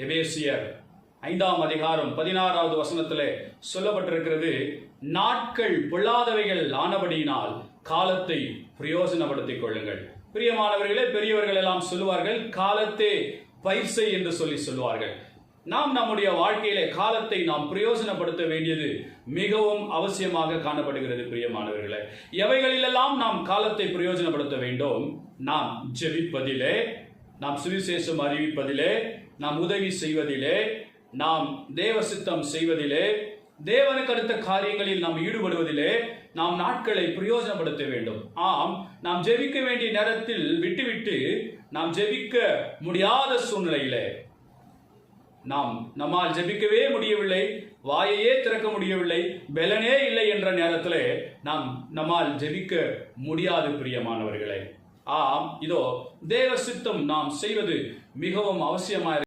எபேசியர் 5ஆம் அதிகாரம் 16வது வசனத்திலே சொல்லப்பட்டிருக்கிறது, நாட்கள் பொல்லாதவைகள் ஆனபடியினால் காலத்தை பிரயோஜனப்படுத்திக் கொள்ளுங்கள். பிரியமானவர்களே, பெரியவர்கள் எல்லாம் சொல்லுவார்கள், காலத்தே பயிர் செய் என்று சொல்லுவார்கள். நாம் நம்முடைய வாழ்க்கையிலே காலத்தை நாம் பிரயோஜனப்படுத்த வேண்டியது மிகவும் அவசியமாக காணப்படுகிறது. பிரியமானவர்களே, எவைகளிலெல்லாம் நாம் காலத்தை பிரயோஜனப்படுத்த வேண்டும்? நாம் ஜெபிப்பதிலே, நாம் சுவிசேஷம் அறிவிப்பதிலே, நாம் உதவி செய்வதிலே, நாம் தேவ சித்தம் செய்வதிலே, தேவனுக்கு அடுத்த காரியங்களில் நாம் ஈடுபடுவதிலே நாம் நாட்களை பிரயோஜனப்படுத்த வேண்டும். ஆம், நாம் ஜெபிக்க வேண்டிய நேரத்தில் விட்டுவிட்டு நாம் ஜெபிக்க முடியாத சூழ்நிலையிலே, நம்மால் ஜெபிக்கவே முடியவில்லை, வாயையே திறக்க முடியவில்லை, பலனே இல்லை என்ற நேரத்திலே நம்மால் ஜெபிக்க முடியாது. பிரியமானவர்களே, ஆம், இதோ தேவ சித்தம் நாம் செய்வது மிகவும் அவசியமாக